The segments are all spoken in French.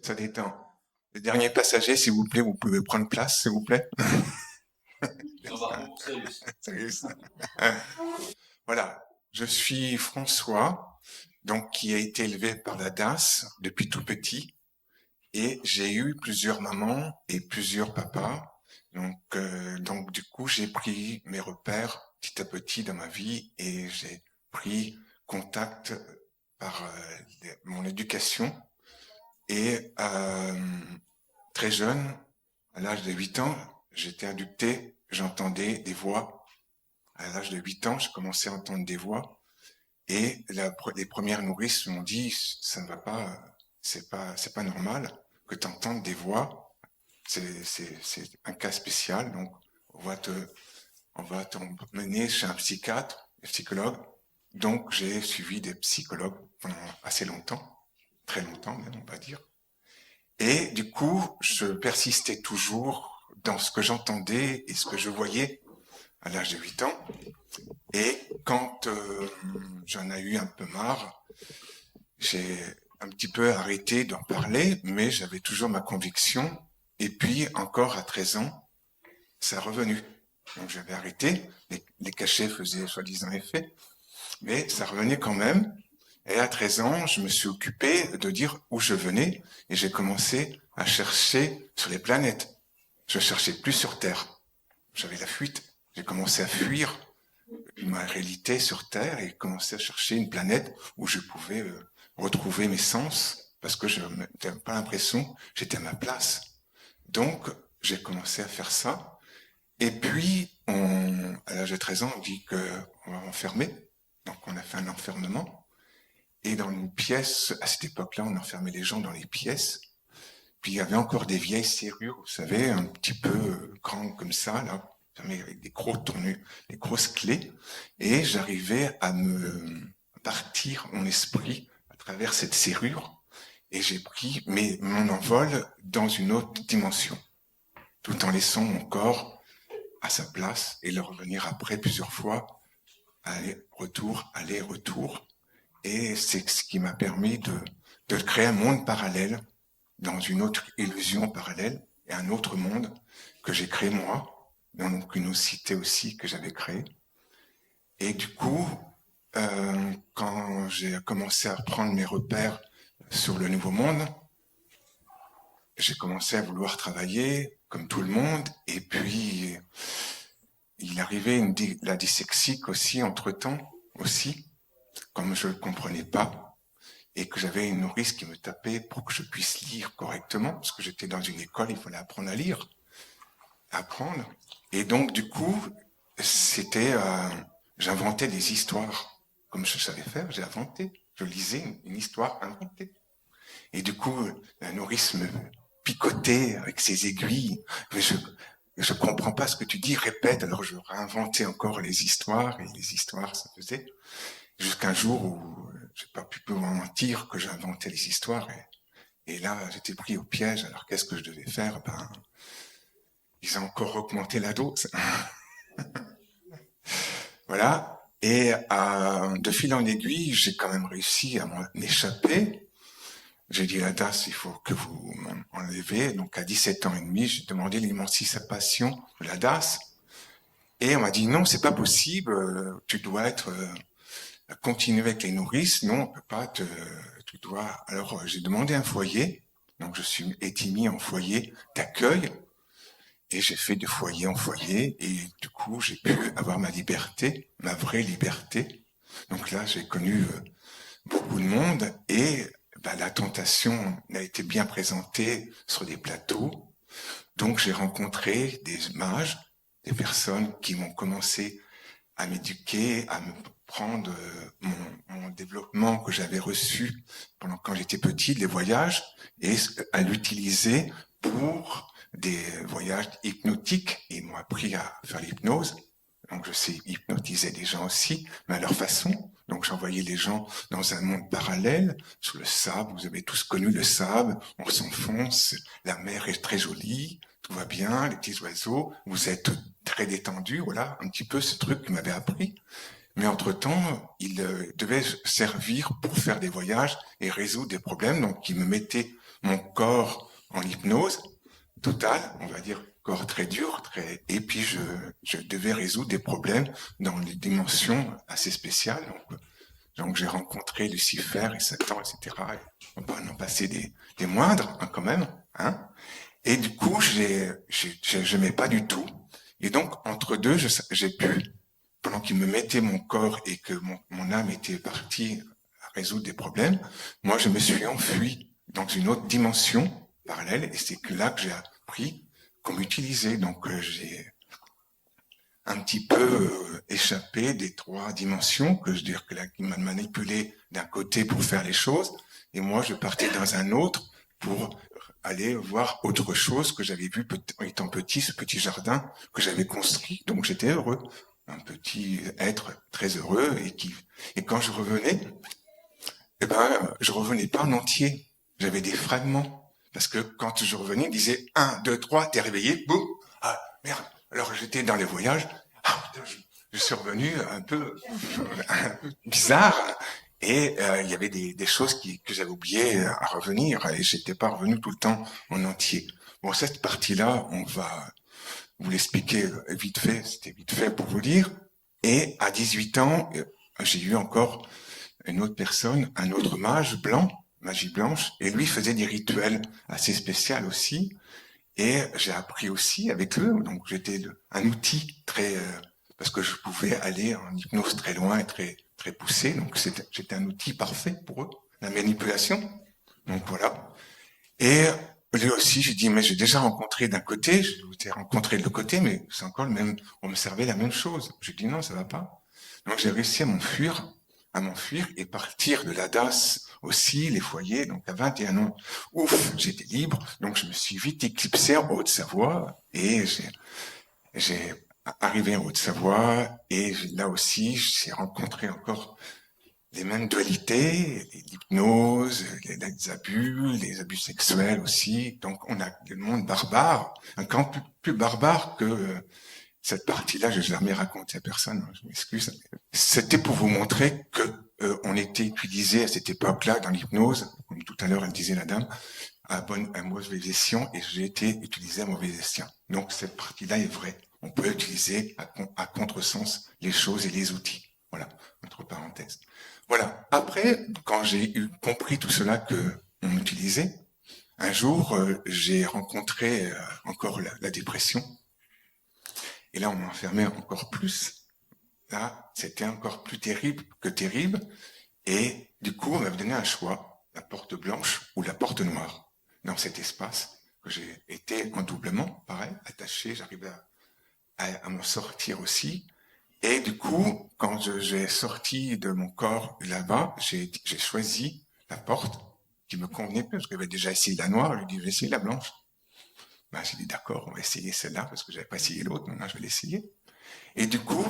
Ça détend. Le dernier passager, s'il vous plaît, vous pouvez prendre place, s'il vous plaît. Salut. Voilà. Je suis François, donc qui a été élevé par la DAS depuis tout petit, et j'ai eu plusieurs mamans et plusieurs papas. Donc du coup, j'ai pris mes repères petit à petit dans ma vie et j'ai pris contact par mon éducation. Et très jeune, à l'âge de 8 ans, j'étais adopté, j'entendais des voix. À l'âge de 8 ans, je commençais à entendre des voix. Et les premières nourrices m'ont dit, ça ne va pas, c'est pas normal que tu entendes des voix. C'est un cas spécial, donc on va te, on va t'emmener chez un psychiatre, un psychologue. Donc j'ai suivi des psychologues pendant assez longtemps, très longtemps même, on va dire. Et du coup, je persistais toujours dans ce que j'entendais et ce que je voyais à l'âge de 8 ans. Et quand j'en ai eu un peu marre, j'ai un petit peu arrêté d'en parler, mais j'avais toujours ma conviction. Et puis, encore à 13 ans, ça est revenu. Donc j'avais arrêté, les cachets faisaient soi-disant effet, mais ça revenait quand même. Et à 13 ans, je me suis occupé de dire où je venais et j'ai commencé à chercher sur les planètes. Je cherchais plus sur Terre. J'avais la fuite. J'ai commencé à fuir ma réalité sur Terre et commencé à chercher une planète où je pouvais retrouver mes sens parce que je n'avais pas l'impression que j'étais à ma place. Donc, j'ai commencé à faire ça. Et puis, à l'âge de 13 ans, on dit qu'on va enfermer. Donc, on a fait un enfermement. Et dans une pièce, à cette époque-là, on enfermait les gens dans les pièces. Puis il y avait encore des vieilles serrures, vous savez, un petit peu grandes comme ça, là, avec des gros tournus, des grosses clés. Et j'arrivais à me partir mon esprit à travers cette serrure. Et j'ai pris mon envol dans une autre dimension, tout en laissant mon corps à sa place et le revenir après plusieurs fois, aller, retour. Et c'est ce qui m'a permis de créer un monde parallèle, dans une autre illusion parallèle, et un autre monde que j'ai créé moi, donc une autre cité aussi que j'avais créée. Et du coup, quand j'ai commencé à prendre mes repères sur le nouveau monde, j'ai commencé à vouloir travailler comme tout le monde, et puis il arrivait la dyslexique aussi entre-temps, aussi, comme je ne le comprenais pas, et que j'avais une nourrice qui me tapait pour que je puisse lire correctement, parce que j'étais dans une école, il fallait apprendre à lire, apprendre. Et donc, du coup, j'inventais des histoires. Comme je savais faire, j'ai inventé. Je lisais une histoire inventée. Et du coup, la nourrice me picotait avec ses aiguilles. Mais je comprends pas ce que tu dis, répète. Alors je réinventais encore les histoires, et les histoires, ça faisait. Jusqu'un jour où j'ai pas pu mentir que j'inventais les histoires. Et là, j'étais pris au piège. Alors qu'est-ce que je devais faire? Ils ont encore augmenté la dose. Voilà. Et de fil en aiguille, j'ai quand même réussi à m'échapper. J'ai dit à DAS, il faut que vous m'enlevez. Donc à 17 ans et demi, j'ai demandé l'émancipation de la DAS. Et on m'a dit non, c'est pas possible. Tu dois continuer avec les nourrices. Non, on peut pas tu dois. Alors j'ai demandé un foyer. Donc je suis été mis en foyer d'accueil. Et j'ai fait de foyer en foyer, et du coup, j'ai pu avoir ma liberté, ma vraie liberté. Donc là, j'ai connu beaucoup de monde, et la tentation a été bien présentée sur des plateaux. Donc j'ai rencontré des mages, des personnes qui m'ont commencé à m'éduquer, à me prendre mon développement que j'avais reçu pendant quand j'étais petit, les voyages, et à l'utiliser pour des voyages hypnotiques. Ils m'ont appris à faire l'hypnose. Donc je sais hypnotiser des gens aussi, mais à leur façon. Donc j'envoyais les gens dans un monde parallèle, sur le sable. Vous avez tous connu le sable. On s'enfonce. La mer est très jolie. Tout va bien. Les petits oiseaux. Vous êtes très détendus. Voilà, un petit peu ce truc qu'il m'avait appris. Mais entre-temps, il devait servir pour faire des voyages et résoudre des problèmes. Donc il me mettait mon corps en hypnose totale, on va dire corps très dur, et puis je devais résoudre des problèmes dans des dimensions assez spéciales. Donc j'ai rencontré Lucifer et Satan, etc. On peut en passer des moindres, hein, quand même, hein. Et du coup, je n'aimais pas du tout. Et donc, entre deux, j'ai pu, pendant qu'il me mettait mon corps et que mon âme était partie à résoudre des problèmes, moi, je me suis enfui dans une autre dimension parallèle, et c'est que là que j'ai appris qu'on m'utilisait. Donc, j'ai un petit peu échappé des trois dimensions, que je dire que là, qui m'a manipulé d'un côté pour faire les choses, et moi, je partais dans un autre pour aller voir autre chose que j'avais vu étant petit, ce petit jardin que j'avais construit. Donc j'étais heureux, un petit être très heureux et quand je revenais, eh ben, je revenais pas en entier. J'avais des fragments. Parce que quand je revenais, il disait 1, 2, 3, t'es réveillé, boum, ah, merde. Alors j'étais dans les voyages, ah, putain, je suis revenu un peu bizarre. Et il y avait des choses que j'avais oublié à revenir et j'étais pas revenu tout le temps en entier. Bon, cette partie-là, on va vous l'expliquer vite fait, c'était vite fait pour vous dire. Et à 18 ans, j'ai eu encore une autre personne, un autre mage blanc, magie blanche, et lui faisait des rituels assez spéciaux aussi. Et j'ai appris aussi avec eux, donc j'étais un outil très, parce que je pouvais aller en hypnose très loin et très poussé, donc j'étais un outil parfait pour eux, la manipulation. Donc voilà. Et lui aussi, j'ai dit, mais j'ai déjà rencontré d'un côté, je vous ai rencontré de l'autre côté, mais c'est encore le même, on me servait la même chose. J'ai dit non, ça va pas. Donc j'ai réussi à m'enfuir et partir de la DAS aussi, les foyers, donc à 21 ans. Ouf, j'étais libre, donc je me suis vite éclipsé en Haute-Savoie et j'ai arrivé en Haute-Savoie et là aussi, j'ai rencontré encore les mêmes dualités, l'hypnose, les abus sexuels aussi. Donc on a le monde barbare, un camp plus barbare que cette partie-là, je n'ai jamais raconté à personne, hein, je m'excuse. C'était pour vous montrer que on était utilisé à cette époque-là dans l'hypnose, comme tout à l'heure elle disait la dame, à mauvais escient, et j'ai été utilisé à mauvais escient. Donc cette partie-là est vraie. On peut utiliser à contresens les choses et les outils. Voilà, entre parenthèses. Voilà. Après, quand j'ai compris tout cela que on utilisait, un jour, j'ai rencontré encore la dépression. Et là, on m'enfermait encore plus. Là, c'était encore plus terrible que terrible. Et du coup, on m'avait donné un choix, la porte blanche ou la porte noire. Dans cet espace, que j'ai été en doublement, pareil, attaché, j'arrivais à me sortir aussi. Et du coup, quand j'ai sorti de mon corps là-bas, j'ai choisi la porte qui me convenait plus, parce que j'avais déjà essayé la noire, je lui ai dit, je vais essayer la blanche. Ben, j'ai dit, d'accord, on va essayer celle-là, parce que j'avais pas essayé l'autre, maintenant je vais l'essayer. Et du coup,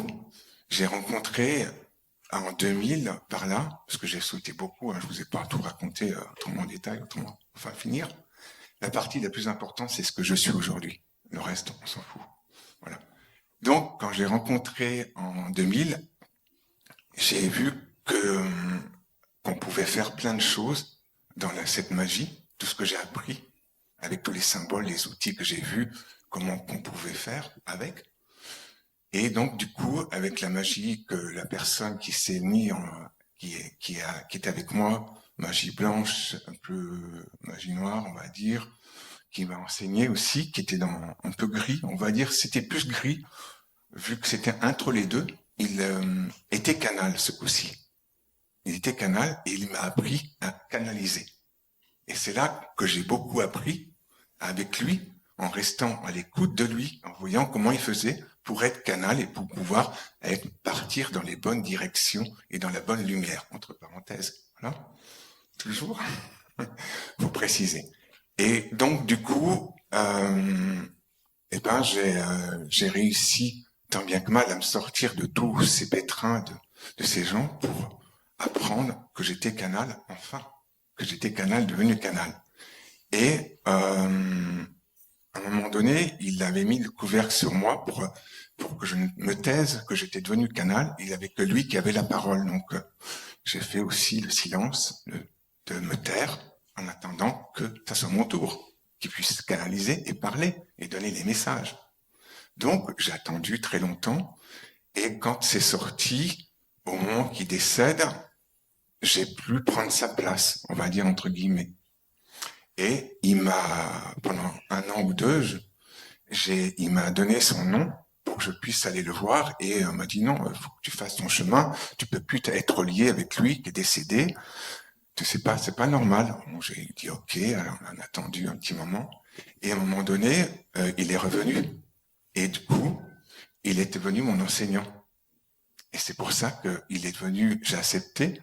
j'ai rencontré en 2000, par là, parce que j'ai sauté beaucoup, hein, je vous ai pas tout raconté autrement en détail, autrement, enfin finir. La partie la plus importante, c'est ce que je suis aujourd'hui. Le reste, on s'en fout. Voilà. Donc, quand j'ai rencontré en 2000, j'ai vu que qu'on pouvait faire plein de choses dans cette magie, tout ce que j'ai appris, avec tous les symboles, les outils que j'ai vus, comment qu'on pouvait faire avec. Et donc, du coup, avec la magie que la personne qui s'est mise qui est avec moi, magie blanche, un peu magie noire, on va dire, qui m'a enseigné aussi, qui était dans un peu gris, on va dire, c'était plus gris, vu que c'était entre les deux. Il était canal ce coup-ci. Il était canal et il m'a appris à canaliser. Et c'est là que j'ai beaucoup appris avec lui, en restant à l'écoute de lui, en voyant comment il faisait pour être canal et pour pouvoir partir dans les bonnes directions et dans la bonne lumière, entre parenthèses. Voilà. Toujours, faut préciser. Et donc, du coup, eh ben, j'ai réussi, tant bien que mal, à me sortir de tous ces pétrins de ces gens pour apprendre que j'étais canal, enfin, que j'étais canal devenu canal. Et à un moment donné, il avait mis le couvercle sur moi pour que je me taise, que j'étais devenu canal. Il n'y avait que lui qui avait la parole. Donc, j'ai fait aussi le silence de me taire. en attendant que ça soit mon tour, qu'il puisse canaliser et parler et donner les messages. Donc, j'ai attendu très longtemps, et quand c'est sorti, au moment qu'il décède, j'ai pu prendre sa place, on va dire entre guillemets. Et il m'a, pendant un an ou deux, il m'a donné son nom pour que je puisse aller le voir, et on m'a dit non, il faut que tu fasses ton chemin, tu peux plus être lié avec lui qui est décédé, c'est pas normal. Bon, j'ai dit ok, alors on a attendu un petit moment, et à un moment donné, il est revenu, et du coup, il est devenu mon enseignant. Et c'est pour ça qu'il est devenu, j'ai accepté,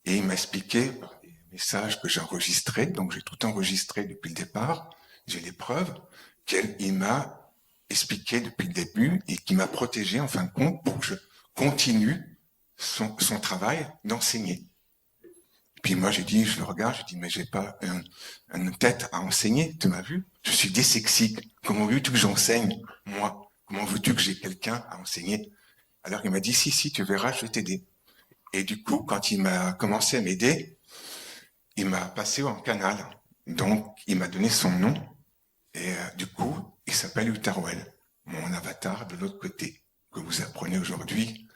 et il m'a expliqué par des messages que j'ai enregistrés, donc j'ai tout enregistré depuis le départ, j'ai les preuves, qu'il m'a expliqué depuis le début et qui m'a protégé en fin de compte pour que je continue son travail d'enseigner. Puis moi j'ai dit, je le regarde, je dis mais j'ai pas une tête à enseigner, tu m'as vu? Je suis dyslexique. Comment veux-tu que j'enseigne, moi? Comment veux-tu que j'ai quelqu'un à enseigner? Alors il m'a dit si, tu verras, je vais t'aider. Et du coup, quand il m'a commencé à m'aider, il m'a passé en canal. Donc il m'a donné son nom, et du coup, il s'appelle Utaruel, mon avatar de l'autre côté, que vous apprenez aujourd'hui.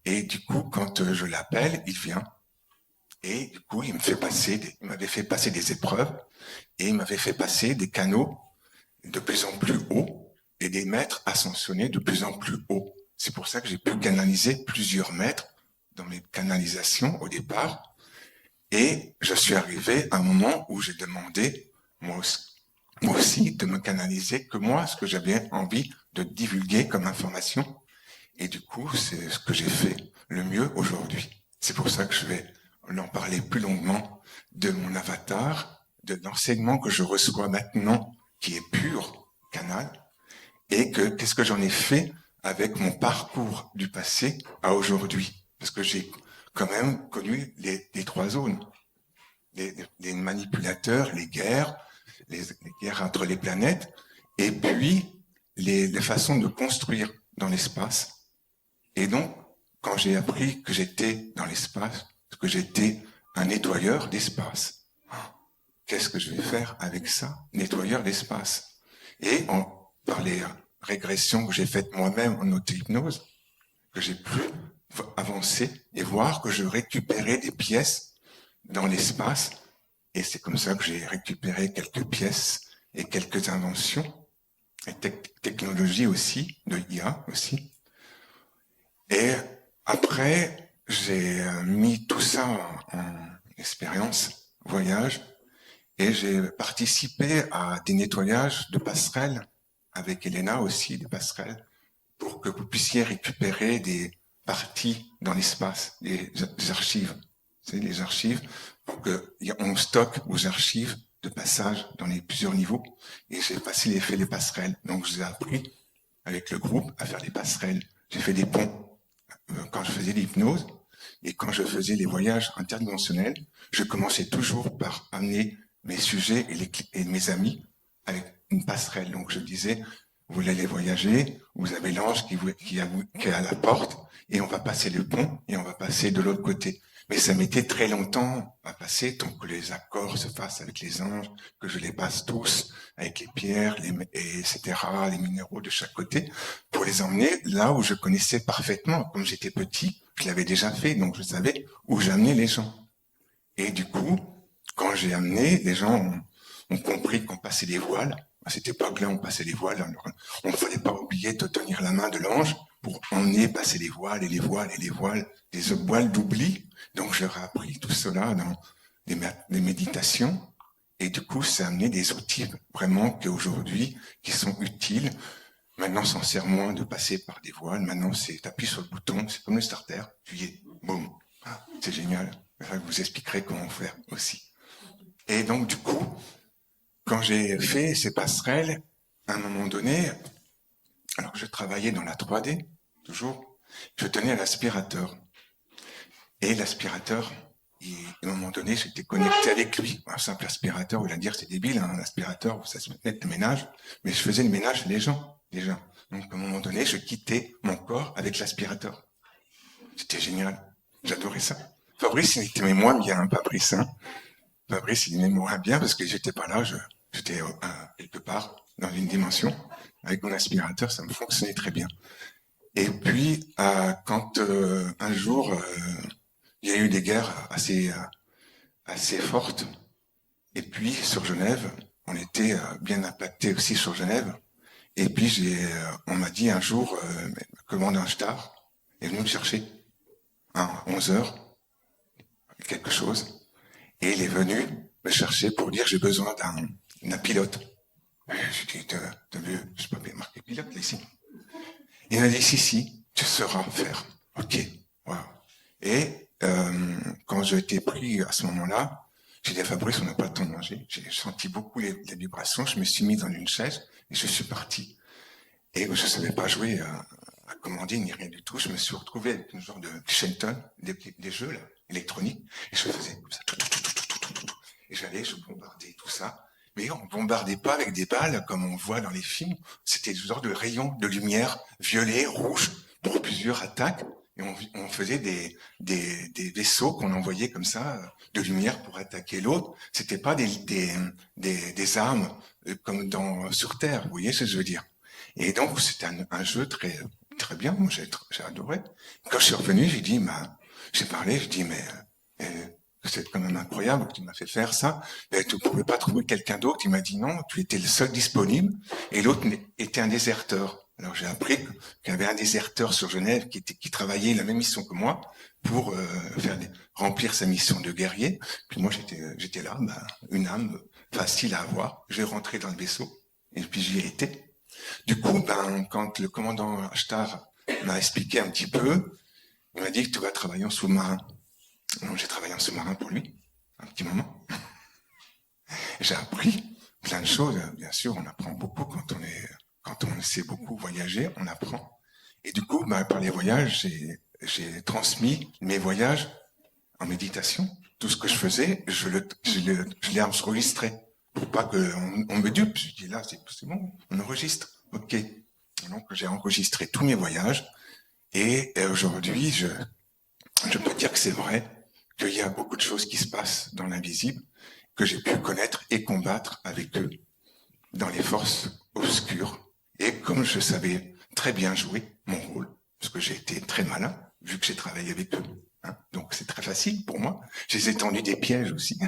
Et du coup, quand je l'appelle, il vient. Et du coup, il m'avait fait passer des épreuves, et il m'avait fait passer des canaux de plus en plus hauts, et des maîtres ascensionnés de plus en plus hauts. C'est pour ça que j'ai pu canaliser plusieurs maîtres dans mes canalisations au départ. Et je suis arrivé à un moment où j'ai demandé, moi aussi, de me canaliser que moi, ce que j'avais envie de divulguer comme information. Et du coup, c'est ce que j'ai fait le mieux aujourd'hui. C'est pour ça que je vais en parler plus longuement de mon avatar, de l'enseignement que je reçois maintenant, qui est pur canal, et qu'est-ce que j'en ai fait avec mon parcours du passé à aujourd'hui. Parce que j'ai quand même connu les trois zones. Les manipulateurs, les guerres entre les planètes, et puis les façons de construire dans l'espace. Et donc, quand j'ai appris que j'étais dans l'espace, que j'étais un nettoyeur d'espace, qu'est-ce que je vais faire avec ça? Nettoyeur d'espace. Et par les régressions que j'ai faites moi-même en auto-hypnose, que j'ai pu avancer et voir que je récupérais des pièces dans l'espace. Et c'est comme ça que j'ai récupéré quelques pièces et quelques inventions, et technologies aussi, de IA aussi. Et après, j'ai mis tout ça en expérience, voyage, et j'ai participé à des nettoyages de passerelles, avec Elena aussi, des passerelles, pour que vous puissiez récupérer des parties dans l'espace, des archives. C'est les archives, pour qu'on stocke vos archives de passage dans les plusieurs niveaux. Et j'ai fait les passerelles. Donc, je vous ai appris, avec le groupe, à faire les passerelles. J'ai fait des ponts quand je faisais l'hypnose, et quand je faisais les voyages interdimensionnels, je commençais toujours par amener mes sujets et mes amis avec une passerelle. Donc je disais, vous allez voyager, vous avez l'ange qui est à la porte, et on va passer le pont, et on va passer de l'autre côté. Mais ça mettait très longtemps à passer, tant que les accords se fassent avec les anges, que je les passe tous, avec les pierres, etc., les minéraux de chaque côté, pour les emmener là où je connaissais parfaitement. Comme j'étais petit, je l'avais déjà fait, donc je savais où j'amenais les gens. Et du coup, quand j'ai amené, les gens ont compris qu'on passait les voiles. À cette époque-là, on passait les voiles. Alors, on ne fallait pas oublier de tenir la main de l'ange pour emmener passer les voiles et les voiles et les voiles, des voiles d'oubli. Donc, je leur ai appris tout cela dans des méditations. Et du coup, ça a amené des outils vraiment qu'aujourd'hui, qui sont utiles. Maintenant, on s'en sert moins de passer par des voiles. Maintenant, c'est t'appuies sur le bouton, c'est comme le starter, tu y es, boum. Ah, c'est génial. Je vous expliquerai comment faire aussi. Et donc, du coup, quand j'ai fait ces passerelles, à un moment donné, alors je travaillais dans la 3D, toujours, je tenais l'aspirateur. Et l'aspirateur, à un moment donné, j'étais connecté avec lui. Un simple aspirateur, vous allez dire, c'est débile, hein, un aspirateur, ça se met le ménage. Mais je faisais le ménage les gens, déjà. Donc, à un moment donné, je quittais mon corps avec l'aspirateur. C'était génial. J'adorais ça. Fabrice, il était, mais moi, il y a un Fabrice, hein. Fabrice, il aimait moins bien parce que j'étais pas là, j'étais quelque part dans une dimension. Avec mon aspirateur, ça me fonctionnait très bien. Et puis, quand un jour, il y a eu des guerres assez fortes, et puis sur Genève, on était bien impacté aussi sur Genève. Et puis on m'a dit un jour, le commandant Star est venu me chercher à 11 heures, quelque chose, et il est venu me chercher pour dire j'ai besoin d'un pilote. J'ai dit, t'as vu, je sais pas marqué pilote là, ici. Il m'a dit si, tu sauras faire. Ok, wow. Et quand j'ai été pris à ce moment-là, j'ai dit à Fabrice, on n'a pas le temps de manger. J'ai senti beaucoup les vibrations, je me suis mis dans une chaise et je suis parti. Et je savais pas jouer à commander ni rien du tout. Je me suis retrouvé avec une genre de Shenton, des jeux là, électroniques, et je faisais comme ça, tout. Et j'allais, je bombardais tout ça. Mais on bombardait pas avec des balles comme on voit dans les films. C'était ce genre de rayons de lumière violet, rouge, pour plusieurs attaques. Et on faisait des vaisseaux qu'on envoyait comme ça, de lumière pour attaquer l'autre. C'était pas des armes comme sur Terre, vous voyez ce que je veux dire. Et donc, c'était un jeu très bien. Moi, j'ai adoré. Quand je suis revenu, j'ai parlé, je dis, mais c'est quand même incroyable que tu m'as fait faire ça. Mais tu ne pouvais pas trouver quelqu'un d'autre. Il m'a dit non, tu étais le seul disponible. Et l'autre était un déserteur. Alors, j'ai appris qu'il y avait un déserteur sur Genève qui travaillait la même mission que moi pour remplir sa mission de guerrier. Puis moi, j'étais là, une âme facile à avoir. J'ai rentré dans le vaisseau et puis j'y ai été. Du coup, quand le commandant Ashtar m'a expliqué un petit peu, il m'a dit que tu vas travailler en sous-marin. Donc j'ai travaillé en sous-marin pour lui, un petit moment. J'ai appris plein de choses. Bien sûr, on apprend beaucoup quand on sait beaucoup voyager, on apprend. Et du coup, par les voyages, j'ai transmis mes voyages en méditation. Tout ce que je faisais, je l'ai enregistré pour pas qu'on me dupe. Je dis là, c'est bon, on enregistre. Ok. Donc j'ai enregistré tous mes voyages et aujourd'hui, je peux dire que c'est vrai qu'il y a beaucoup de choses qui se passent dans l'invisible que j'ai pu connaître et combattre avec eux dans les forces obscures. Et comme je savais très bien jouer mon rôle, parce que j'ai été très malin, vu que j'ai travaillé avec eux. Hein, donc c'est très facile pour moi. J'ai tendu des pièges aussi.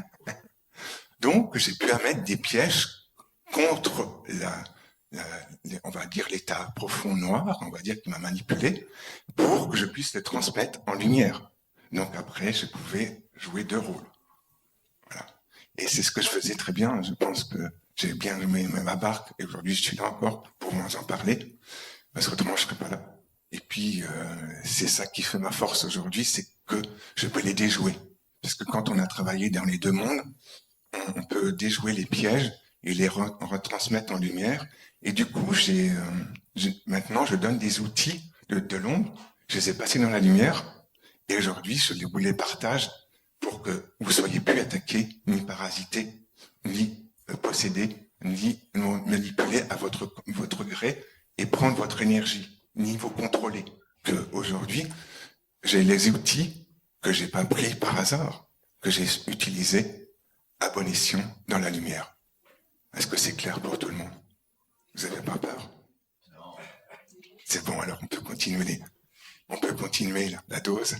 Donc j'ai pu mettre des pièges contre on va dire l'état profond noir, on va dire qui m'a manipulé, pour que je puisse le transmettre en lumière. Donc après, je pouvais jouer deux rôles. Voilà. Et c'est ce que je faisais très bien. Je pense que j'ai bien aimé ma barque et aujourd'hui je suis là encore pour vous en parler, parce qu'autrement je ne serais pas là. Et puis c'est ça qui fait ma force aujourd'hui, c'est que je peux les déjouer. Parce que quand on a travaillé dans les deux mondes, on peut déjouer les pièges et les retransmettre en lumière. Et du coup, maintenant, je donne des outils de l'ombre. Je les ai passés dans la lumière. Et aujourd'hui, je vous les partage pour que vous soyez plus attaqués, ni parasités, ni possédés, ni manipulés à votre gré et prendre votre énergie, ni vous contrôler. Que aujourd'hui, j'ai les outils que j'ai pas pris par hasard, que j'ai utilisés à bon escient dans la lumière. Est-ce que c'est clair pour tout le monde? Vous n'avez pas peur? C'est bon, alors on peut continuer la dose.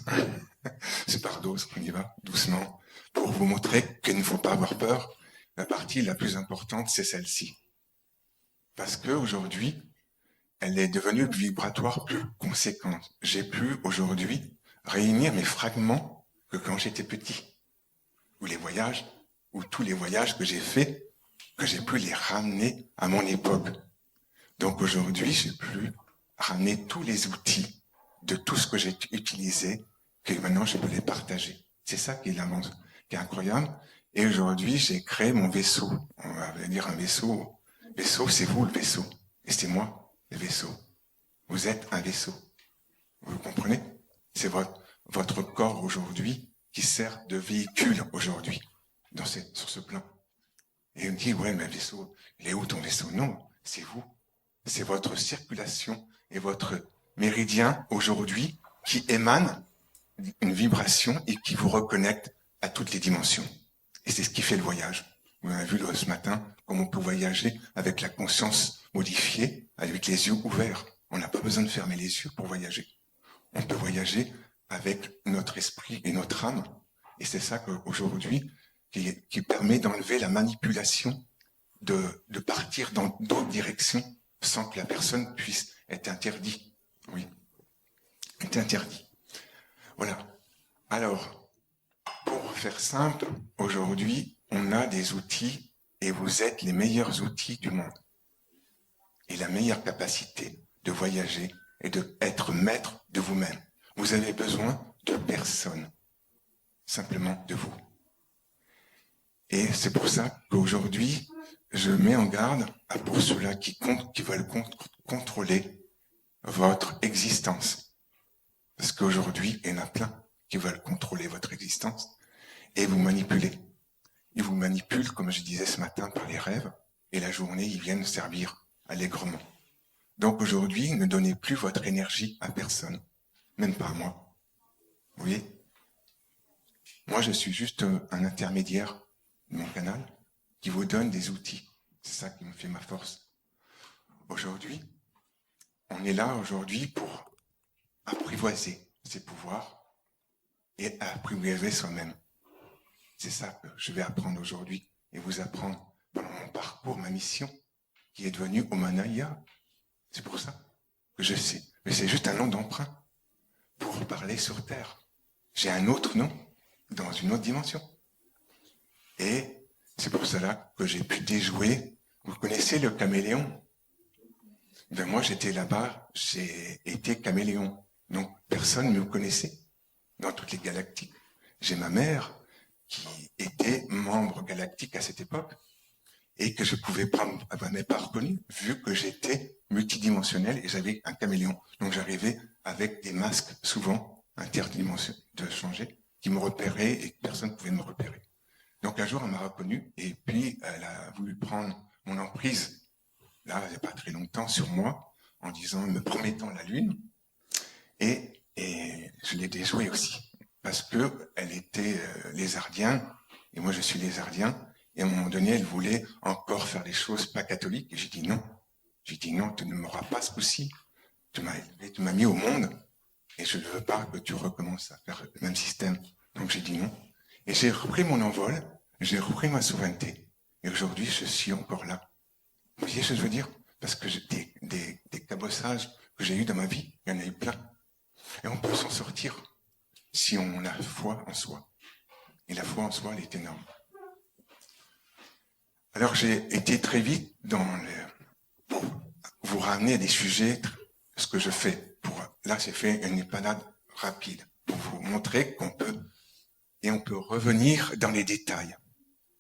C'est par dose qu'on y va, doucement, pour vous montrer qu'il ne faut pas avoir peur. La partie la plus importante, c'est celle-ci. Parce qu'aujourd'hui, elle est devenue vibratoire plus conséquente. J'ai pu aujourd'hui réunir mes fragments que quand j'étais petit. Ou les voyages, ou tous les voyages que j'ai faits, que j'ai pu les ramener à mon époque. Donc aujourd'hui, j'ai pu ramener tous les outils de tout ce que j'ai utilisé, que maintenant je peux les partager. C'est ça qui est incroyable. Et aujourd'hui, j'ai créé mon vaisseau. On va dire un vaisseau. Vaisseau, c'est vous le vaisseau. Et c'est moi le vaisseau. Vous êtes un vaisseau. Vous comprenez? C'est votre corps aujourd'hui qui sert de véhicule aujourd'hui sur ce plan. Et on dit, ouais, mais vaisseau, il est où ton vaisseau? Non, c'est vous. C'est votre circulation et votre méridien aujourd'hui qui émane une vibration et qui vous reconnecte à toutes les dimensions. Et c'est ce qui fait le voyage. On a vu ce matin comment on peut voyager avec la conscience modifiée, avec les yeux ouverts. On n'a pas besoin de fermer les yeux pour voyager. On peut voyager avec notre esprit et notre âme. Et c'est ça qu'aujourd'hui, qui permet d'enlever la manipulation, de partir dans d'autres directions sans que la personne puisse être interdite. Oui, est interdit. Voilà. Alors, pour faire simple, aujourd'hui, on a des outils et vous êtes les meilleurs outils du monde. Et la meilleure capacité de voyager et d'être maître de vous-même. Vous avez besoin de personne, simplement de vous. Et c'est pour ça qu'aujourd'hui, je mets en garde pour ceux-là qui veulent contrôler votre existence. Parce qu'aujourd'hui, il y en a plein qui veulent contrôler votre existence et vous manipuler. Ils vous manipulent, comme je disais ce matin, par les rêves, et la journée, ils viennent servir allègrement. Donc aujourd'hui, ne donnez plus votre énergie à personne, même pas à moi. Vous voyez ? Moi, je suis juste un intermédiaire de mon canal qui vous donne des outils. C'est ça qui me fait ma force. Aujourd'hui, on est là aujourd'hui pour apprivoiser ses pouvoirs et apprivoiser soi-même. C'est ça que je vais apprendre aujourd'hui et vous apprendre pendant mon parcours, ma mission, qui est devenue Omanaya. C'est pour ça que je sais. Mais c'est juste un nom d'emprunt pour parler sur Terre. J'ai un autre nom dans une autre dimension. Et c'est pour cela que j'ai pu déjouer. Vous connaissez le caméléon ? Ben moi, j'étais là-bas, j'ai été caméléon. Donc, personne ne me connaissait dans toutes les galactiques. J'ai ma mère qui était membre galactique à cette époque et que je pouvais prendre, elle m'avait pas reconnu vu que j'étais multidimensionnel et j'avais un caméléon. Donc, j'arrivais avec des masques souvent interdimensionnels de changer qui me repéraient et que personne ne pouvait me repérer. Donc, un jour, elle m'a reconnu et puis elle a voulu prendre mon emprise là, il n'y a pas très longtemps, sur moi, en disant, me promettant la lune, et je l'ai déjouée aussi, parce que elle était lézardien, et moi je suis lézardien, et à un moment donné, elle voulait encore faire des choses pas catholiques, et j'ai dit non. J'ai dit non, tu ne m'auras pas ce coup-ci. Tu m'as mis au monde, et je ne veux pas que tu recommences à faire le même système. Donc j'ai dit non. Et j'ai repris mon envol, j'ai repris ma souveraineté, et aujourd'hui, je suis encore là. Vous voyez ce que je veux dire ? Parce que des cabossages que j'ai eus dans ma vie, il y en a eu plein. Et on peut s'en sortir si on a foi en soi. Et la foi en soi, elle est énorme. Alors j'ai été très vite pour vous ramener à des sujets, ce que je fais. Là, j'ai fait une épanade rapide pour vous montrer qu'on peut revenir dans les détails.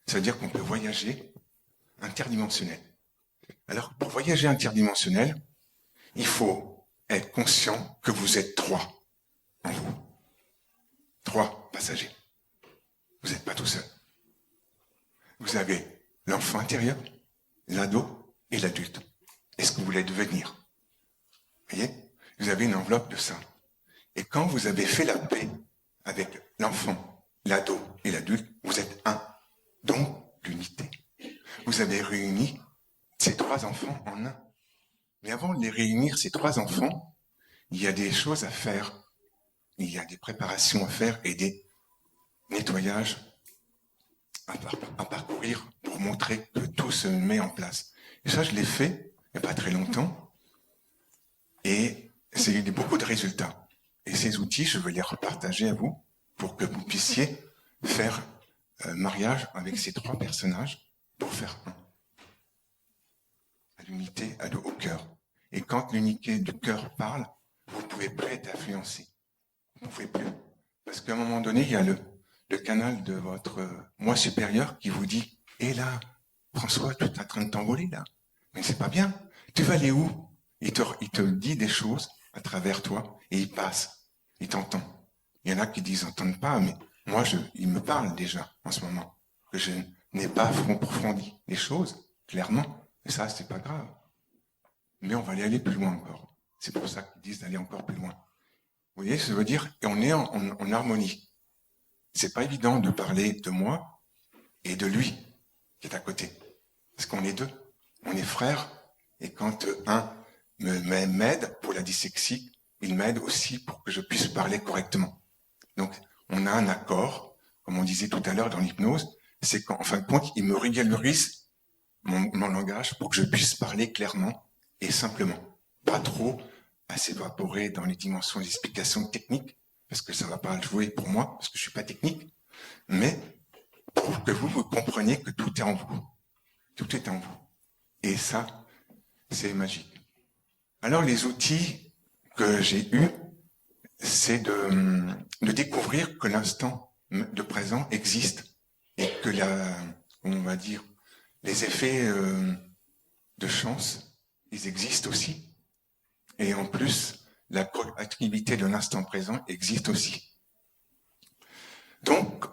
Ça veut dire qu'on peut voyager interdimensionnel. Alors, pour voyager interdimensionnel, il faut être conscient que vous êtes 3 en vous. 3 passagers. Vous n'êtes pas tout seul. Vous avez l'enfant intérieur, l'ado et l'adulte. Est-ce que vous voulez devenir ? Vous voyez ? Vous avez une enveloppe de ça. Et quand vous avez fait la paix avec l'enfant, l'ado et l'adulte, vous êtes un. Donc, l'unité. Vous avez réuni ces 3 enfants en un. Mais avant de les réunir, ces 3 enfants, il y a des choses à faire. Il y a des préparations à faire et des nettoyages à parcourir pour montrer que tout se met en place. Et ça, je l'ai fait il n'y a pas très longtemps. Et c'est eu beaucoup de résultats. Et ces outils, je vais les repartager à vous pour que vous puissiez faire mariage avec ces 3 personnages pour faire un. À l'unité, au cœur. Et quand l'unité du cœur parle, vous ne pouvez plus être influencé. Vous ne pouvez plus. Parce qu'à un moment donné, il y a le canal de votre moi supérieur qui vous dit « Et là, François, tu es en train de t'envoler là. Mais c'est pas bien. Tu vas aller où ?» Il te dit des choses à travers toi et il passe. Il t'entend. Il y en a qui disent « N'entendent pas, mais moi, il me parle déjà en ce moment. Que je n'ai pas approfondi les choses, clairement. Et ça, c'est pas grave. Mais on va aller plus loin encore. C'est pour ça qu'ils disent d'aller encore plus loin. Vous voyez, ça veut dire qu'on est en harmonie. C'est pas évident de parler de moi et de lui qui est à côté. Parce qu'on est deux, on est frères, et quand un m'aide pour la dyslexie, il m'aide aussi pour que je puisse parler correctement. Donc, on a un accord, comme on disait tout à l'heure dans l'hypnose, c'est qu'en fin de compte, il me régularise mon langage pour que je puisse parler clairement et simplement. Pas trop à s'évaporer dans les dimensions d'explication techniques, parce que ça ne va pas jouer pour moi, parce que je ne suis pas technique, mais pour que vous compreniez que tout est en vous. Tout est en vous. Et ça, c'est magique. Alors, les outils que j'ai eus, c'est de découvrir que l'instant de présent existe et que on va dire, les effets de chance, ils existent aussi. Et en plus, la proactivité de l'instant présent existe aussi. Donc,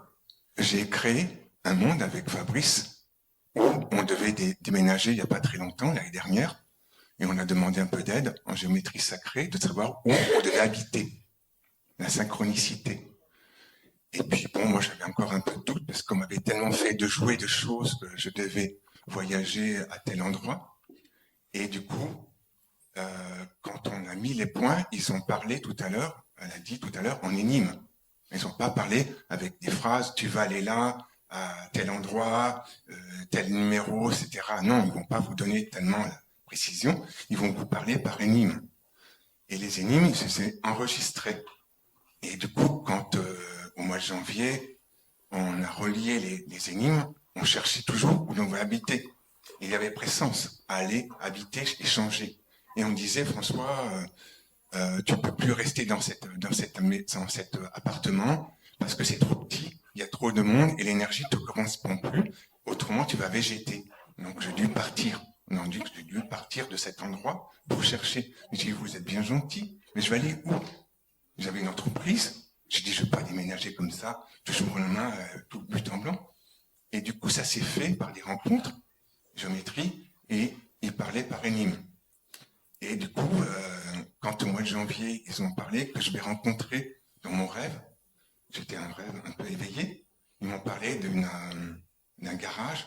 j'ai créé un monde avec Fabrice où on devait déménager il n'y a pas très longtemps, l'année dernière, et on a demandé un peu d'aide en géométrie sacrée de savoir où on devait habiter, la synchronicité. Et puis bon, moi j'avais encore un peu de doute parce qu'on m'avait tellement fait de jouer de choses que je devais voyager à tel endroit. Et du coup, quand on a mis les points, ils ont parlé tout à l'heure, elle a dit tout à l'heure, en énigme. Ils n'ont pas parlé avec des phrases, tu vas aller là, à tel endroit, tel numéro, etc. Non, ils ne vont pas vous donner tellement la précision, ils vont vous parler par énigme. Et les énigmes, c'est enregistré. Et du coup, quand au mois de janvier, on a relié les énigmes, on cherchait toujours où l'on va habiter. Il y avait présence à aller habiter et changer. Et on disait, François, tu ne peux plus rester dans cet appartement parce que c'est trop petit, il y a trop de monde et l'énergie ne te correspond plus. Autrement, tu vas végéter. Donc, j'ai dû partir. On a dit que j'ai dû partir de cet endroit pour chercher. J'ai dit, vous êtes bien gentil, mais je vais aller où? J'avais une entreprise. J'ai dit, je ne vais pas déménager comme ça, du jour au lendemain, tout but en blanc. Et du coup, ça s'est fait par des rencontres, géométrie, et ils parlaient par énigme. Et du coup, quand au mois de janvier, ils ont parlé que je vais rencontrer dans mon rêve, j'étais un rêve un peu éveillé, ils m'ont parlé d'un garage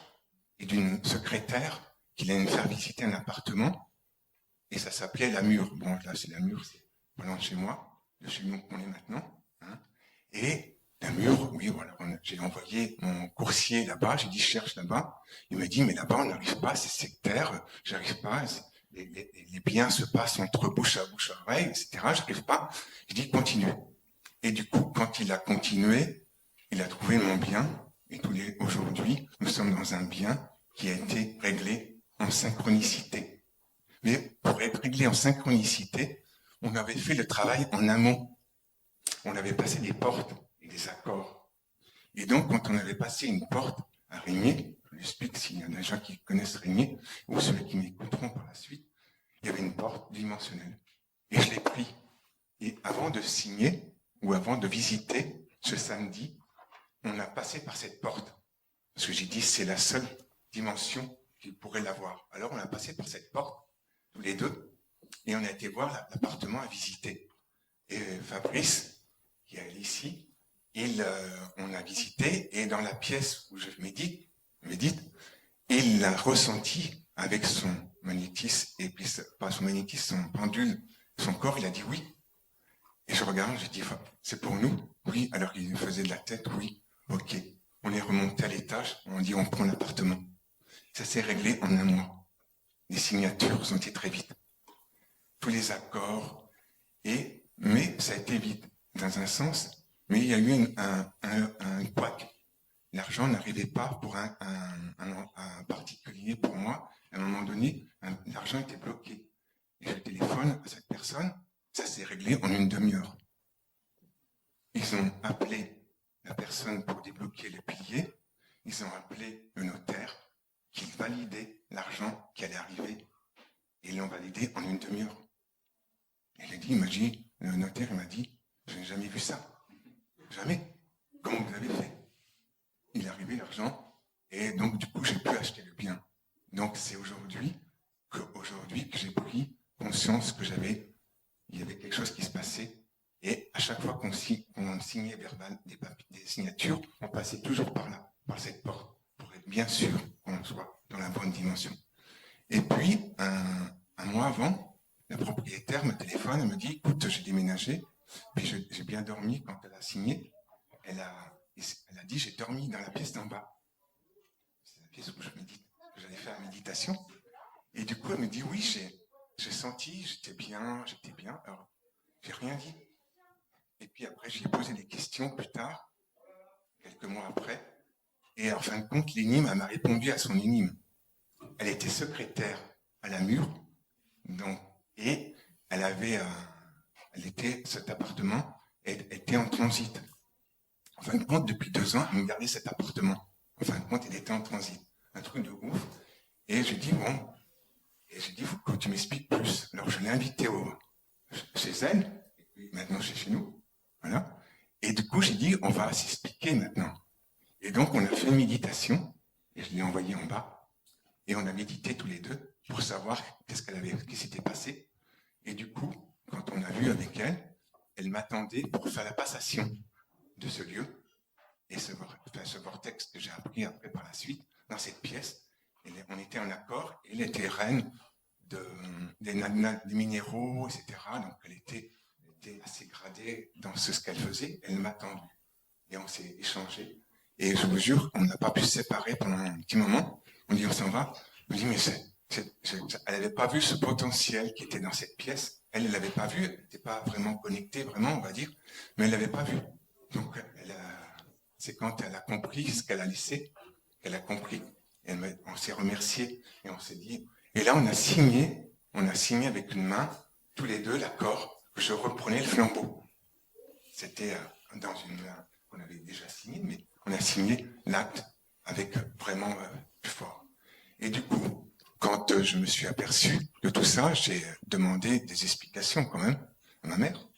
et d'une secrétaire qui allait me faire visiter un appartement, et ça s'appelait La Mure. Bon, là, c'est La Mure, c'est pas loin de chez moi, de chez nous qu'on est maintenant. Hein. Et La Mure, oui, voilà, j'ai envoyé mon coursier là-bas, j'ai dit, je cherche là-bas. Il m'a dit, mais là-bas, on n'arrive pas, c'est sectaire, j'arrive pas, les biens se passent entre bouche à oreille, etc. J'arrive pas. J'ai dit, continue. Et du coup, quand il a continué, il a trouvé mon bien. Et aujourd'hui, nous sommes dans un bien qui a été réglé en synchronicité. Mais pour être réglé en synchronicité, on avait fait le travail en amont. On avait passé des portes et des accords. Et donc, quand on avait passé une porte à Régnier, je l'explique s'il y a des gens qui connaissent Régnier, ou ceux qui m'écouteront par la suite, il y avait une porte dimensionnelle. Et je l'ai pris. Et avant de signer, ou avant de visiter, ce samedi, on a passé par cette porte. Parce que j'ai dit, c'est la seule dimension qui pourrait l'avoir. Alors on a passé par cette porte, tous les deux, et on a été voir l'appartement à visiter. Et Fabrice, qui est ici, on a visité, et dans la pièce où je médite, il l'a ressenti avec son magnétisme, et puis pas son magnétisme, son pendule, son corps, il a dit oui. Et je regarde, j'ai dit, c'est pour nous? Oui, alors il faisait de la tête, oui, ok. On est remonté à l'étage, on dit on prend l'appartement. Ça s'est réglé en un mois. Les signatures ont été très vite. Tous les accords, mais ça a été vite, dans un sens, mais il y a eu un couac. L'argent n'arrivait pas pour un particulier pour moi. À un moment donné, l'argent était bloqué. Et je téléphone à cette personne, ça s'est réglé en une demi-heure. Ils ont appelé la personne pour débloquer le pilier, ils ont appelé le notaire qui validait l'argent qui allait arriver. Et ils l'ont validé en une demi-heure. Le notaire m'a dit, je n'ai jamais vu ça. Jamais. Comment vous avez fait? Il est arrivé l'argent, et donc du coup j'ai pu acheter le bien. Donc c'est aujourd'hui que j'ai pris conscience que il y avait quelque chose qui se passait, et à chaque fois qu'on signait verbal des signatures, on passait toujours par là, par cette porte. bien sûr qu'on soit dans la bonne dimension. Et puis, un mois avant, la propriétaire me téléphone et me dit, écoute, j'ai déménagé, puis j'ai bien dormi quand elle a signé. Elle a dit, j'ai dormi dans la pièce d'en bas. C'est la pièce où je médite, que j'allais faire la méditation. Et du coup, elle me dit, oui, j'ai senti, j'étais bien. Alors, j'ai rien dit. Et puis après, j'ai posé des questions plus tard, quelques mois après. Et en fin de compte, l'énigme, elle m'a répondu à son énigme. Elle était secrétaire à la mur, donc, et cet appartement était en transit. En fin de compte, depuis 2 ans, elle me gardait cet appartement. En fin de compte, il était en transit. Un truc de ouf. Et j'ai dit, bon, il faut que tu m'expliques plus. Alors, je l'ai invitée chez elle, et puis maintenant chez nous. Voilà. Et du coup, j'ai dit, on va s'expliquer maintenant. Et donc, on a fait une méditation, et je l'ai envoyée en bas, et on a médité tous les deux pour savoir qu'est-ce qui s'était passé. Et du coup, quand on a vu avec elle, elle m'attendait pour faire la passation de ce lieu, et ce vortex que j'ai appris après par la suite, dans cette pièce, on était en accord, et elle était reine des minéraux, etc. Donc elle était assez gradée dans ce qu'elle faisait, elle m'a attendu. Et on s'est échangé. Et je vous jure, on n'a pas pu se séparer pendant un petit moment. On dit, on s'en va. On dit, mais elle n'avait pas vu ce potentiel qui était dans cette pièce. Elle ne l'avait pas vu, elle n'était pas vraiment connectée, vraiment, on va dire, mais elle ne l'avait pas vu. Donc, c'est quand elle a compris ce qu'elle a laissé, qu'elle a compris. Et on s'est remercié et on s'est dit. Et là, on a signé avec une main, tous les deux, l'accord, que je reprenais le flambeau. C'était dans on avait déjà signé, mais on a signé l'acte avec vraiment plus fort. Et du coup, quand je me suis aperçu de tout ça, j'ai demandé des explications quand même à ma mère.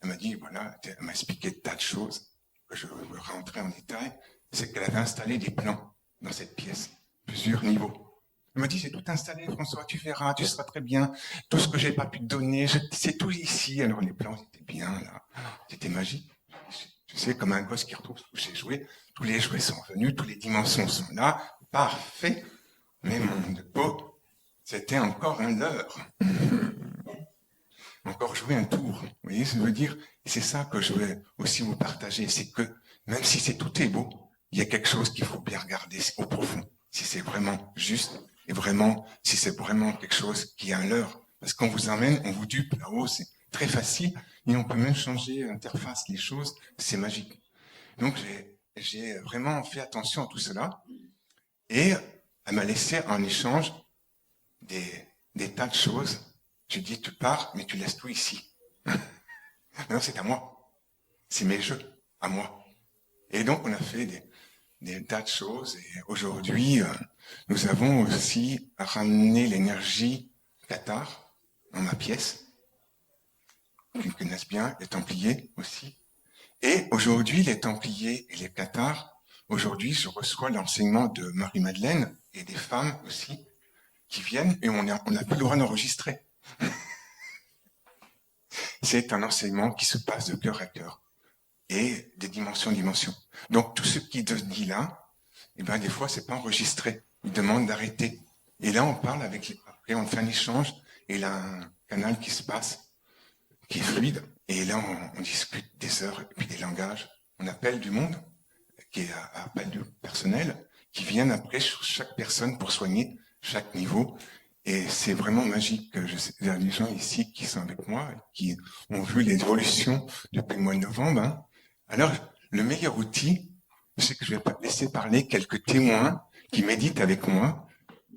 Elle m'a dit, voilà, elle m'a expliqué de tas de choses que je veux rentrer en détail. C'est qu'elle avait installé des plans dans cette pièce, plusieurs niveaux. Elle m'a dit, c'est tout installé, François, tu verras, tu seras très bien. Tout ce que j'ai pas pu te donner, c'est tout ici. Alors les plans étaient bien là, c'était magique. Tu sais, comme un gosse qui retrouve ce que j'ai joué, tous les jouets sont venus, toutes les dimensions sont là, parfait. Mais mon peau, c'était encore un leurre. Encore jouer un tour. Vous voyez ce que je veux dire? Et c'est ça que je veux aussi vous partager, c'est que même si tout est beau, il y a quelque chose qu'il faut bien regarder au profond. Si c'est vraiment juste et vraiment, si c'est vraiment quelque chose qui est un leurre. Parce qu'on vous emmène, on vous dupe là-haut, c'est très facile et on peut même changer l'interface, les choses, c'est magique. Donc j'ai vraiment fait attention à tout cela et elle m'a laissé en échange des tas de choses. Je dis, tu pars, mais tu laisses tout ici. Non, c'est à moi. C'est mes jeux, à moi. Et donc, on a fait des tas de choses. Et aujourd'hui, nous avons aussi ramené l'énergie Qatar dans ma pièce. Ils connaissent bien, les Templiers aussi. Et aujourd'hui, les Templiers et les Qatars, aujourd'hui, je reçois l'enseignement de Marie-Madeleine et des femmes aussi qui viennent et on n'a plus le droit d'enregistrer. C'est un enseignement qui se passe de cœur à cœur et des dimensions en dimension. Donc tout ce qui est dit là, eh ben des fois c'est pas enregistré. Ils demandent d'arrêter. Et là on parle après on fait un échange et là un canal qui se passe, qui est fluide. Et là on discute des heures et puis des langages. On appelle du monde qui est appel du personnel qui viennent après sur chaque personne pour soigner chaque niveau. Et c'est vraiment magique. Il y a des gens ici qui sont avec moi, qui ont vu l'évolution depuis le mois de novembre. Hein. Alors, le meilleur outil, c'est que je vais laisser parler quelques témoins qui méditent avec moi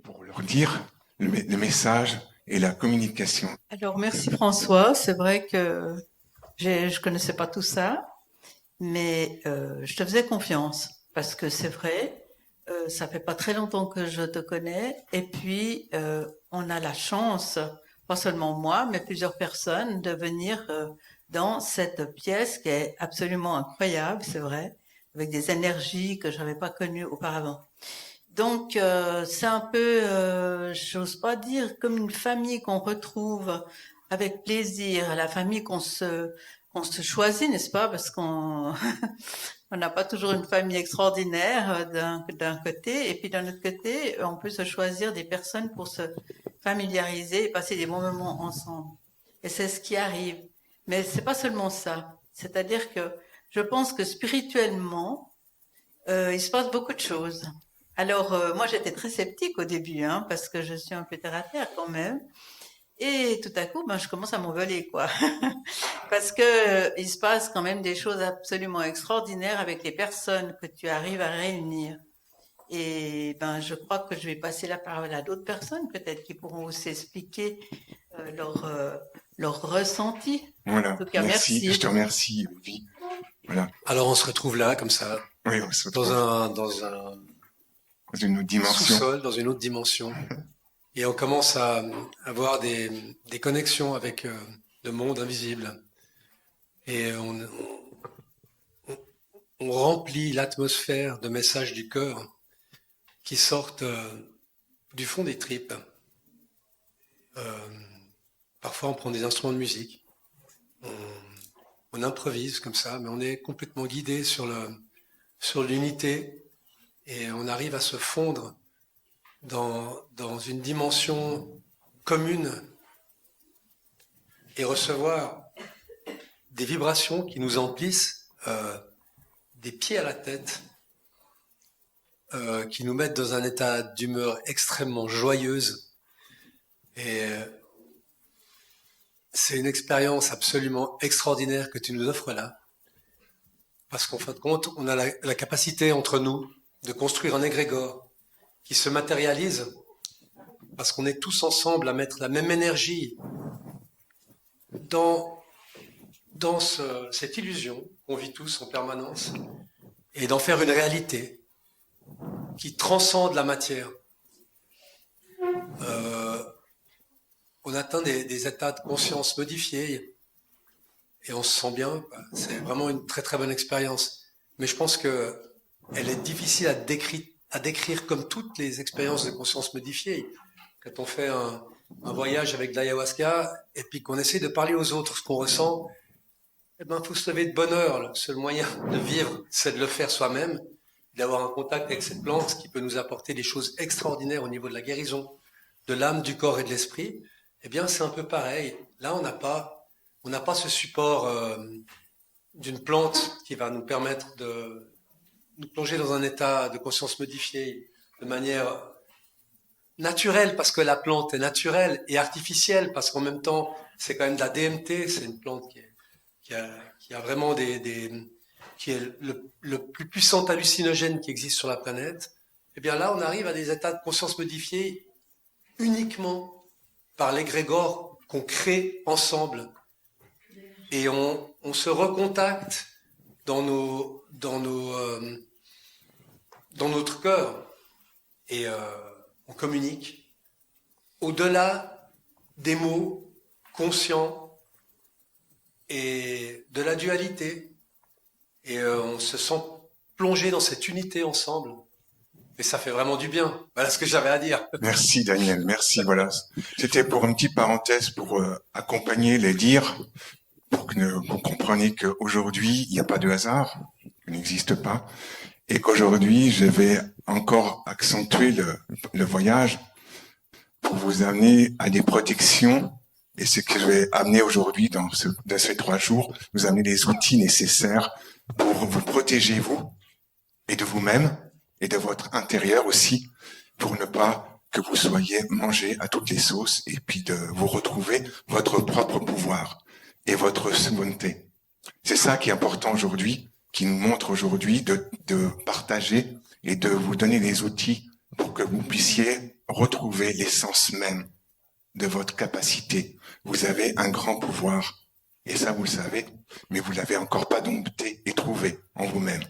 pour leur dire le message et la communication. Alors, merci François. C'est vrai que je connaissais pas tout ça, mais je te faisais confiance parce que c'est vrai, ça fait pas très longtemps que je te connais et puis on a la chance, pas seulement moi, mais plusieurs personnes, de venir dans cette pièce qui est absolument incroyable, c'est vrai, avec des énergies que j'avais pas connues auparavant. Donc c'est un peu, j'ose pas dire comme une famille qu'on retrouve avec plaisir, la famille qu'on se choisit, n'est-ce pas? Parce qu'on on n'a pas toujours une famille extraordinaire d'un côté, et puis d'un autre côté, on peut se choisir des personnes pour se familiariser et passer des bons moments ensemble. Et c'est ce qui arrive. Mais c'est pas seulement ça. C'est-à-dire que je pense que spirituellement, il se passe beaucoup de choses. Alors, moi, j'étais très sceptique au début, hein, parce que je suis un peu terre à terre quand même. Et tout à coup, ben, je commence à m'envoler, quoi. Parce que il se passe quand même des choses absolument extraordinaires avec les personnes que tu arrives à réunir. Et ben, je crois que je vais passer la parole à d'autres personnes, peut-être, qui pourront aussi expliquer leur ressenti. En Voilà, tout cas, merci, je te merci. remercie, Vie. Voilà, Alors on se retrouve là, comme ça, oui, on se dans retrouve un dans une autre dimension. sous-sol, dans une autre dimension. Et on commence à avoir des connexions avec le monde invisible. Et on remplit l'atmosphère de messages du cœur qui sortent du fond des tripes. Parfois, on prend des instruments de musique. On improvise comme ça, mais on est complètement guidé sur l'unité et on arrive à se fondre dans une dimension commune et recevoir des vibrations qui nous emplissent des pieds à la tête, qui nous mettent dans un état d'humeur extrêmement joyeuse. Et c'est une expérience absolument extraordinaire que tu nous offres là. Parce qu'en fin de compte, on a la capacité entre nous de construire un égrégore qui se matérialise parce qu'on est tous ensemble à mettre la même énergie dans cette illusion qu'on vit tous en permanence et d'en faire une réalité qui transcende la matière. On atteint des états de conscience modifiés et on se sent bien. C'est vraiment une très très bonne expérience. Mais je pense que elle est difficile à décrire comme toutes les expériences de conscience modifiée. Quand on fait un voyage avec de l'ayahuasca et puis qu'on essaie de parler aux autres ce qu'on ressent, eh ben, faut se lever de bonne heure. Le seul moyen de vivre, c'est de le faire soi-même, d'avoir un contact avec cette plante qui peut nous apporter des choses extraordinaires au niveau de la guérison de l'âme, du corps et de l'esprit. Eh bien, c'est un peu pareil. Là, on n'a pas ce support d'une plante qui va nous permettre de nous plonger dans un état de conscience modifié de manière naturelle, parce que la plante est naturelle, et artificielle, parce qu'en même temps, c'est quand même de la DMT, c'est une plante qui a vraiment qui est le plus puissant hallucinogène qui existe sur la planète. Et bien là, on arrive à des états de conscience modifiés uniquement par l'égrégore qu'on crée ensemble. Et on se recontacte dans notre cœur et on communique au-delà des mots conscients et de la dualité. Et on se sent plongé dans cette unité ensemble. Et ça fait vraiment du bien. Voilà ce que j'avais à dire. Merci Daniel, merci. Voilà, c'était pour une petite parenthèse pour accompagner les dires, pour que vous compreniez qu'aujourd'hui il n'y a pas de hasard, il n'existe pas, et qu'aujourd'hui je vais encore accentuer le voyage pour vous amener à des protections. Et ce que je vais amener aujourd'hui dans ces 3 jours, vous amener les outils nécessaires pour vous protéger vous et de vous-même et de votre intérieur aussi, pour ne pas que vous soyez mangé à toutes les sauces et puis de vous retrouver votre propre pouvoir et votre souveraineté. C'est ça qui est important aujourd'hui, qui nous montre aujourd'hui de partager et de vous donner les outils pour que vous puissiez retrouver l'essence même de votre capacité. Vous avez un grand pouvoir, et ça vous le savez, mais vous l'avez encore pas dompté et trouvé en vous-même.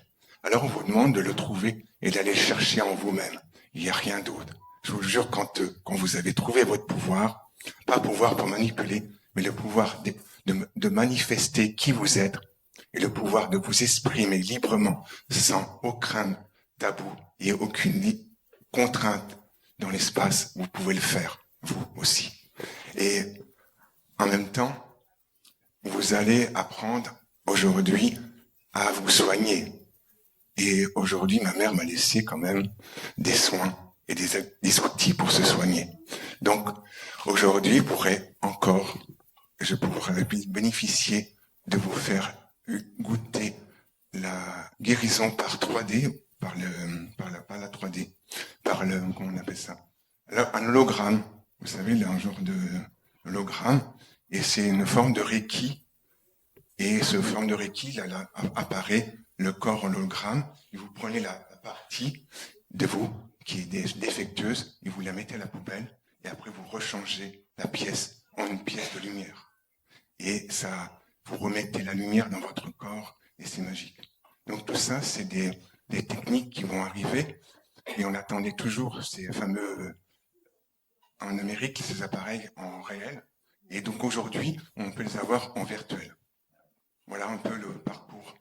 Alors on vous demande de le trouver et d'aller le chercher en vous-même. Il n'y a rien d'autre. Je vous jure, quand vous avez trouvé votre pouvoir, pas pouvoir pour manipuler, mais le pouvoir de manifester qui vous êtes et le pouvoir de vous exprimer librement, sans aucun tabou et aucune contrainte dans l'espace, vous pouvez le faire, vous aussi. Et en même temps, vous allez apprendre aujourd'hui à vous soigner. Et aujourd'hui, ma mère m'a laissé quand même des soins et des outils pour se soigner. Donc, aujourd'hui, je pourrais bénéficier de vous faire goûter la guérison par 3D, par la 3D, comment on appelle ça? Alors, un hologramme. Vous savez, un genre de hologramme. Et c'est une forme de Reiki. Et ce forme de Reiki, là, apparaît le corps hologramme. Et vous prenez la partie de vous qui est défectueuse et vous la mettez à la poubelle. Et après, vous rechangez la pièce en une pièce de lumière. Et ça, vous remettez la lumière dans votre corps et c'est magique. Donc tout ça, c'est des techniques qui vont arriver et on attendait toujours ces fameux, en Amérique, ces appareils en réel. Et donc aujourd'hui, on peut les avoir en virtuel. Voilà un peu le parcours.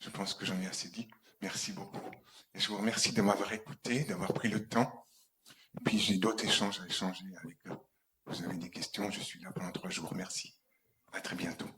Je pense que j'en ai assez dit. Merci beaucoup. Et je vous remercie de m'avoir écouté, d'avoir pris le temps. Et puis j'ai d'autres échanges à échanger avec eux. Vous avez des questions, je suis là pendant 3 jours. Merci. À très bientôt.